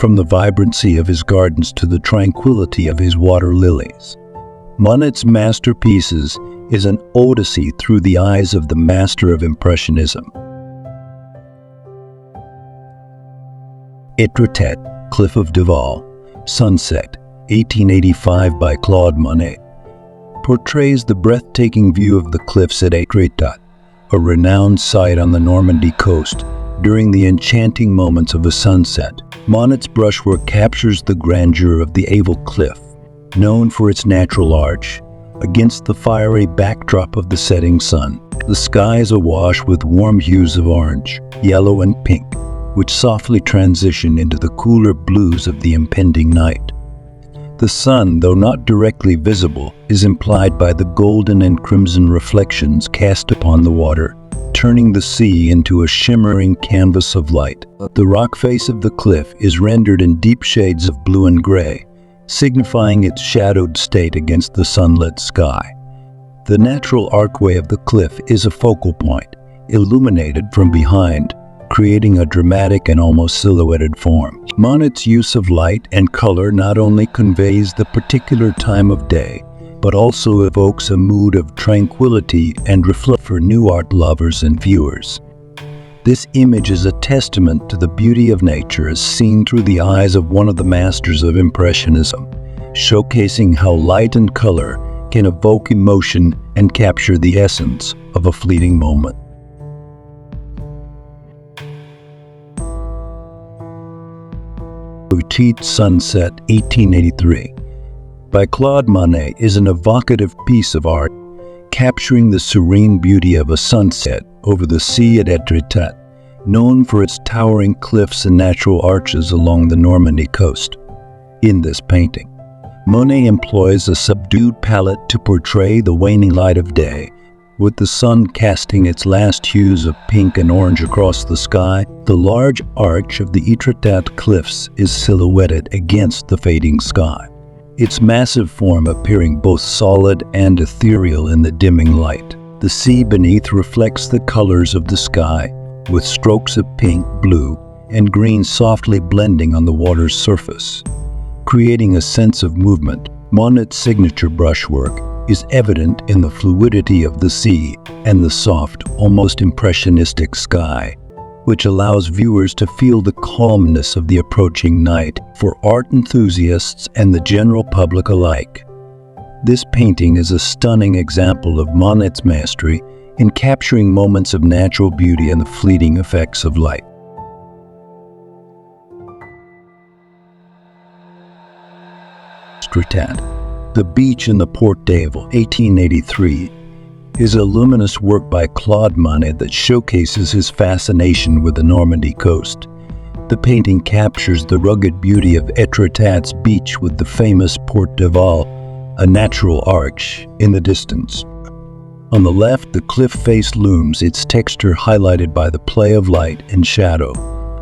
from the vibrancy of his gardens to the tranquility of his water lilies. Monet's masterpieces is an odyssey through the eyes of the master of Impressionism. Étretat, Cliff of Duval, Sunset, 1885 by Claude Monet, portrays the breathtaking view of the cliffs at Étretat, a renowned site on the Normandy coast, during the enchanting moments of a sunset. Monet's brushwork captures the grandeur of the Avil Cliff, known for its natural arch, against the fiery backdrop of the setting sun. The sky is awash with warm hues of orange, yellow, and pink, which softly transition into the cooler blues of the impending night. The sun, though not directly visible, is implied by the golden and crimson reflections cast upon the water, turning the sea into a shimmering canvas of light. The rock face of the cliff is rendered in deep shades of blue and gray, signifying its shadowed state against the sunlit sky. The natural archway of the cliff is a focal point, illuminated from behind, creating a dramatic and almost silhouetted form. Monet's use of light and color not only conveys the particular time of day, but also evokes a mood of tranquility and reflection for new art lovers and viewers. This image is a testament to the beauty of nature as seen through the eyes of one of the masters of Impressionism, showcasing how light and color can evoke emotion and capture the essence of a fleeting moment. Petite Sunset, 1883, by Claude Monet, is an evocative piece of art capturing the serene beauty of a sunset over the sea at Étretat, known for its towering cliffs and natural arches along the Normandy coast. In this painting, Monet employs a subdued palette to portray the waning light of day, with the sun casting its last hues of pink and orange across the sky. The large arch of the Étretat cliffs is silhouetted against the fading sky, its massive form appearing both solid and ethereal in the dimming light. The sea beneath reflects the colors of the sky, with strokes of pink, blue, and green softly blending on the water's surface, creating a sense of movement. Monet's signature brushwork is evident in the fluidity of the sea and the soft, almost impressionistic sky, which allows viewers to feel the calmness of the approaching night. For art enthusiasts and the general public alike, this painting is a stunning example of Monet's mastery in capturing moments of natural beauty and the fleeting effects of light. Étretat, The Beach in the Port d'Avil, 1883, is a luminous work by Claude Monet that showcases his fascination with the Normandy coast. The painting captures the rugged beauty of Étretat's beach with the famous Port d'Avil, a natural arch, in the distance. On the left, the cliff face looms, its texture highlighted by the play of light and shadow,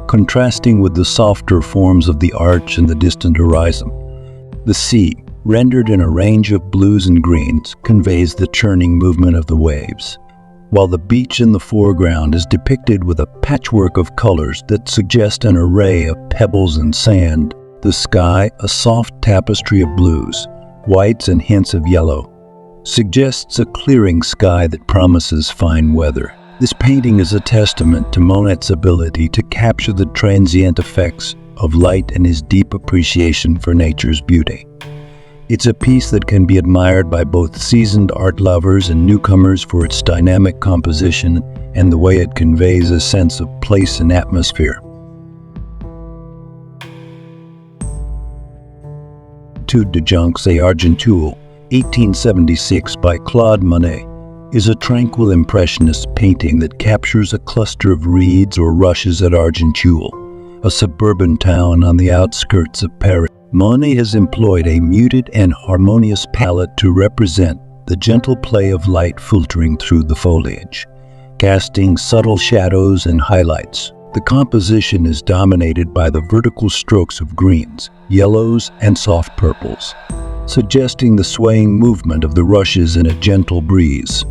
contrasting with the softer forms of the arch and the distant horizon. The sea, rendered in a range of blues and greens, conveys the churning movement of the waves, while the beach in the foreground is depicted with a patchwork of colors that suggest an array of pebbles and sand. The sky, a soft tapestry of blues, whites, and hints of yellow, suggests a clearing sky that promises fine weather. This painting is a testament to Monet's ability to capture the transient effects of light and his deep appreciation for nature's beauty. It's a piece that can be admired by both seasoned art lovers and newcomers for its dynamic composition and the way it conveys a sense of place and atmosphere. Etude de Joncs et Argenteuil, 1876, by Claude Monet, is a tranquil impressionist painting that captures a cluster of reeds or rushes at Argenteuil, a suburban town on the outskirts of Paris. Monet has employed a muted and harmonious palette to represent the gentle play of light filtering through the foliage, casting subtle shadows and highlights. The composition is dominated by the vertical strokes of greens, yellows, and soft purples, suggesting the swaying movement of the rushes in a gentle breeze.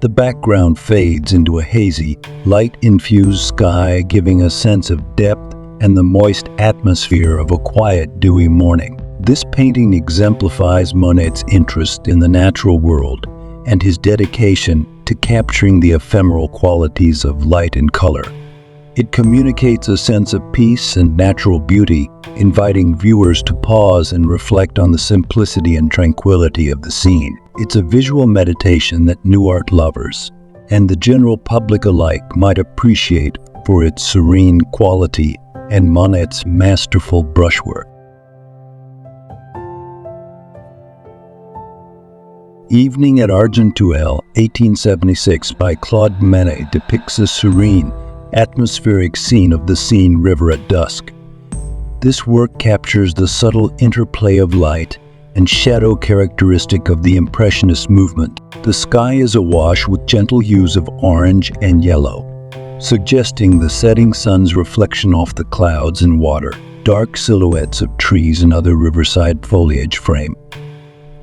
The background fades into a hazy, light-infused sky, giving a sense of depth and the moist atmosphere of a quiet, dewy morning. This painting exemplifies Monet's interest in the natural world and his dedication to capturing the ephemeral qualities of light and color. It communicates a sense of peace and natural beauty, inviting viewers to pause and reflect on the simplicity and tranquility of the scene. It's a visual meditation that new art lovers and the general public alike might appreciate for its serene quality and Monet's masterful brushwork. Evening at Argenteuil, 1876 by Claude Monet depicts a serene, atmospheric scene of the Seine River at dusk. This work captures the subtle interplay of light and shadow characteristic of the Impressionist movement. The sky is awash with gentle hues of orange and yellow, suggesting the setting sun's reflection off the clouds and water. Dark silhouettes of trees and other riverside foliage frame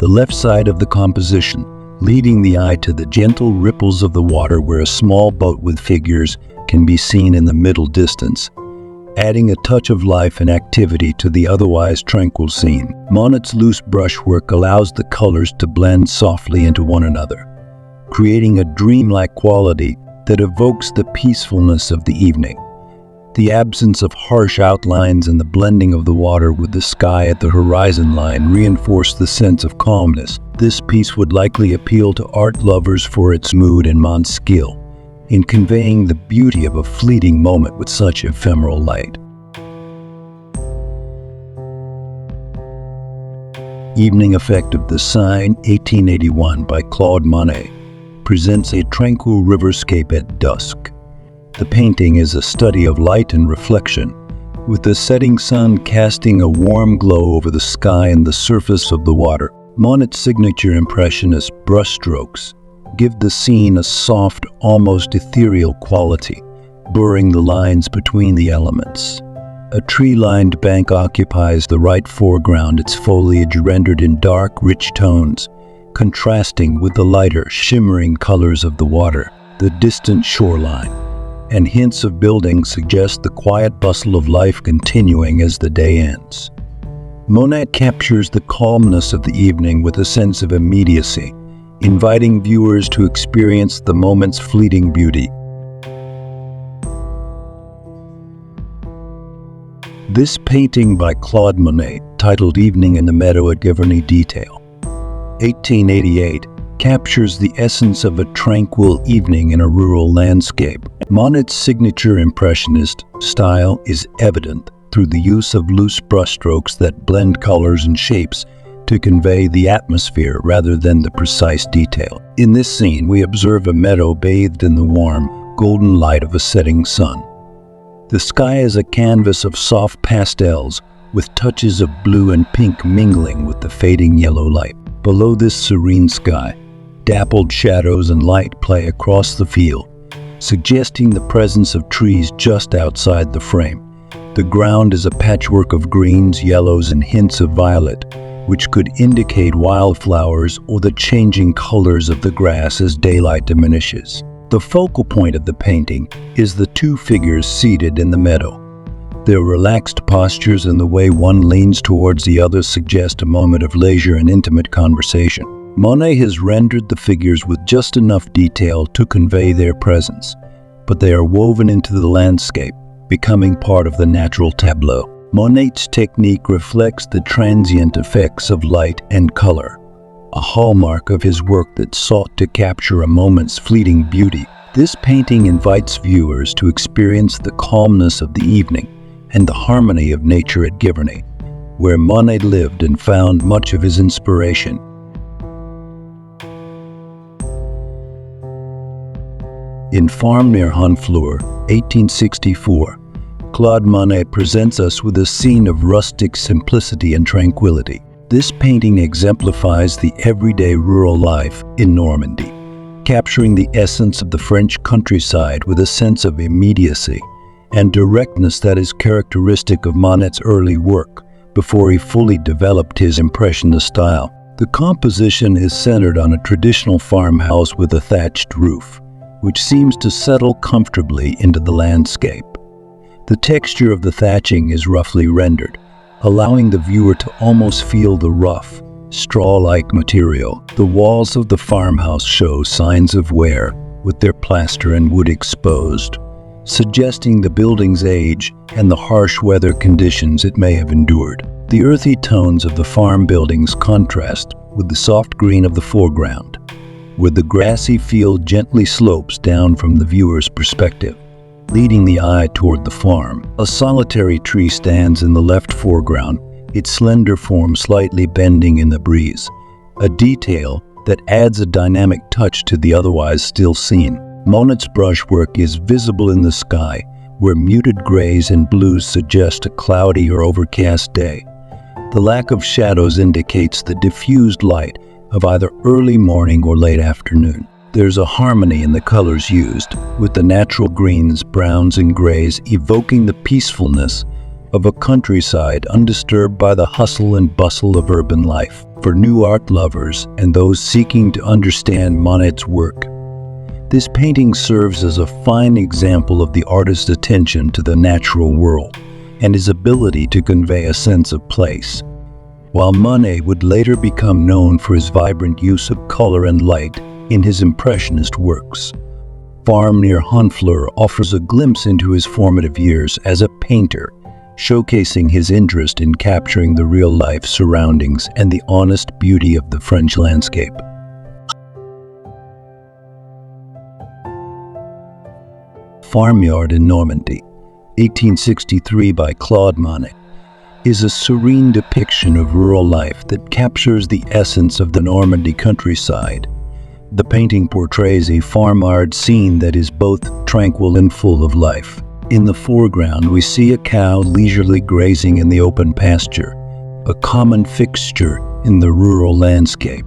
the left side of the composition, leading the eye to the gentle ripples of the water where a small boat with figures can be seen in the middle distance, adding a touch of life and activity to the otherwise tranquil scene. Monet's loose brushwork allows the colors to blend softly into one another, creating a dreamlike quality that evokes the peacefulness of the evening. The absence of harsh outlines and the blending of the water with the sky at the horizon line reinforce the sense of calmness. This piece would likely appeal to art lovers for its mood and Monet's skill in conveying the beauty of a fleeting moment with such ephemeral light. Evening Effect of the Seine, 1881 by Claude Monet, presents a tranquil riverscape at dusk. The painting is a study of light and reflection, with the setting sun casting a warm glow over the sky and the surface of the water. Monet's signature Impressionist brushstrokes give the scene a soft, almost ethereal quality, blurring the lines between the elements. A tree-lined bank occupies the right foreground, its foliage rendered in dark, rich tones, contrasting with the lighter, shimmering colors of the water. The distant shoreline and hints of buildings suggest the quiet bustle of life continuing as the day ends. Monet captures the calmness of the evening with a sense of immediacy, inviting viewers to experience the moment's fleeting beauty. This painting by Claude Monet, titled Evening in the Meadow at Giverny Detail, 1888, captures the essence of a tranquil evening in a rural landscape. Monet's signature Impressionist style is evident through the use of loose brushstrokes that blend colors and shapes to convey the atmosphere rather than the precise detail. In this scene, we observe a meadow bathed in the warm, golden light of a setting sun. The sky is a canvas of soft pastels with touches of blue and pink mingling with the fading yellow light. Below this serene sky, dappled shadows and light play across the field, suggesting the presence of trees just outside the frame. The ground is a patchwork of greens, yellows, and hints of violet, which could indicate wildflowers or the changing colors of the grass as daylight diminishes. The focal point of the painting is the two figures seated in the meadow. Their relaxed postures and the way one leans towards the other suggest a moment of leisure and intimate conversation. Monet has rendered the figures with just enough detail to convey their presence, but they are woven into the landscape, becoming part of the natural tableau. Monet's technique reflects the transient effects of light and color, a hallmark of his work that sought to capture a moment's fleeting beauty. This painting invites viewers to experience the calmness of the evening and the harmony of nature at Giverny, where Monet lived and found much of his inspiration. In Farm near Honfleur, 1864, Claude Monet presents us with a scene of rustic simplicity and tranquility. This painting exemplifies the everyday rural life in Normandy, capturing the essence of the French countryside with a sense of immediacy and directness that is characteristic of Monet's early work before he fully developed his Impressionist style. The composition is centered on a traditional farmhouse with a thatched roof, which seems to settle comfortably into the landscape. The texture of the thatching is roughly rendered, allowing the viewer to almost feel the rough, straw-like material. The walls of the farmhouse show signs of wear, with their plaster and wood exposed, suggesting the building's age and the harsh weather conditions it may have endured. The earthy tones of the farm buildings contrast with the soft green of the foreground, where the grassy field gently slopes down from the viewer's perspective, leading the eye toward the farm. A solitary tree stands in the left foreground, its slender form slightly bending in the breeze, a detail that adds a dynamic touch to the otherwise still scene. Monet's brushwork is visible in the sky, where muted grays and blues suggest a cloudy or overcast day. The lack of shadows indicates the diffused light of either early morning or late afternoon. There's a harmony in the colors used, with the natural greens, browns, and grays evoking the peacefulness of a countryside undisturbed by the hustle and bustle of urban life. For new art lovers and those seeking to understand Monet's work, this painting serves as a fine example of the artist's attention to the natural world and his ability to convey a sense of place. While Monet would later become known for his vibrant use of color and light in his Impressionist works, Farm near Honfleur offers a glimpse into his formative years as a painter, showcasing his interest in capturing the real-life surroundings and the honest beauty of the French landscape. Farmyard in Normandy, 1863 by Claude Monet, is a serene depiction of rural life that captures the essence of the Normandy countryside. The painting portrays a farmyard scene that is both tranquil and full of life. In the foreground, we see a cow leisurely grazing in the open pasture, a common fixture in the rural landscape.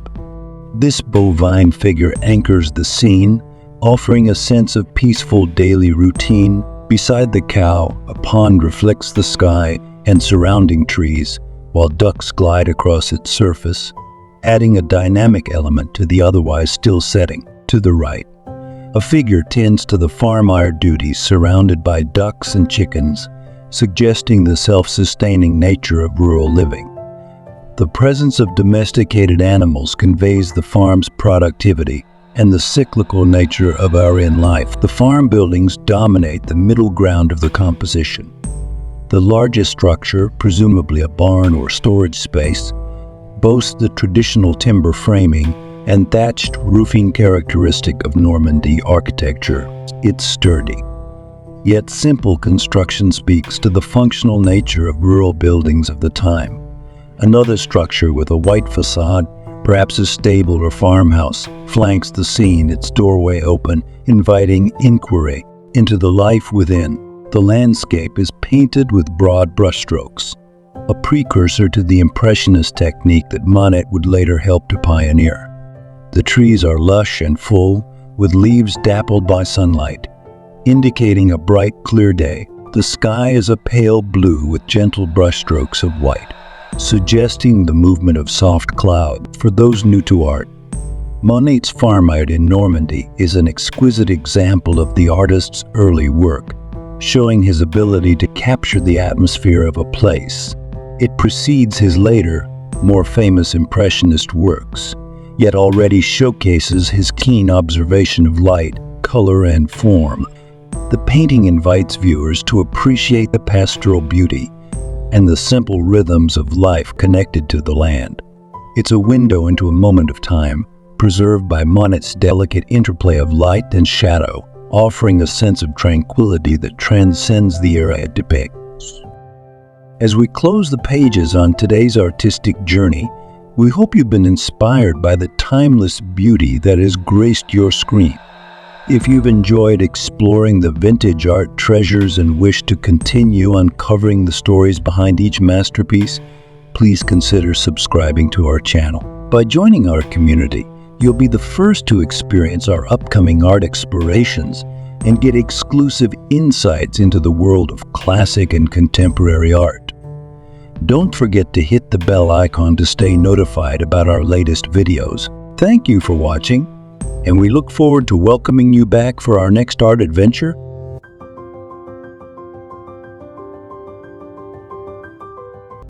This bovine figure anchors the scene, offering a sense of peaceful daily routine. Beside the cow, a pond reflects the sky and surrounding trees, while ducks glide across its surface, adding a dynamic element to the otherwise still setting. To the right, a figure tends to the farmyard duties surrounded by ducks and chickens, suggesting the self-sustaining nature of rural living. The presence of domesticated animals conveys the farm's productivity and the cyclical nature of our in-life. The farm buildings dominate the middle ground of the composition. The largest structure, presumably a barn or storage space, boasts the traditional timber framing and thatched roofing characteristic of Normandy architecture. It's sturdy, yet simple construction speaks to the functional nature of rural buildings of the time. Another structure with a white facade, perhaps a stable or farmhouse, flanks the scene, its doorway open, inviting inquiry into the life within. The landscape is painted with broad brushstrokes, a precursor to the Impressionist technique that Monet would later help to pioneer. The trees are lush and full, with leaves dappled by sunlight, indicating a bright, clear day. The sky is a pale blue with gentle brushstrokes of white, suggesting the movement of soft cloud. For those new to art, Monet's Farmyard in Normandy is an exquisite example of the artist's early work, showing his ability to capture the atmosphere of a place. It precedes his later, more famous Impressionist works, yet already showcases his keen observation of light, color, and form. The painting invites viewers to appreciate the pastoral beauty and the simple rhythms of life connected to the land. It's a window into a moment of time, preserved by Monet's delicate interplay of light and shadow, offering a sense of tranquility that transcends the era it depicts. As we close the pages on today's artistic journey, we hope you've been inspired by the timeless beauty that has graced your screen. If you've enjoyed exploring the vintage art treasures and wish to continue uncovering the stories behind each masterpiece, please consider subscribing to our channel. By joining our community, you'll be the first to experience our upcoming art explorations and get exclusive insights into the world of classic and contemporary art. Don't forget to hit the bell icon to stay notified about our latest videos. Thank you for watching, and we look forward to welcoming you back for our next art adventure.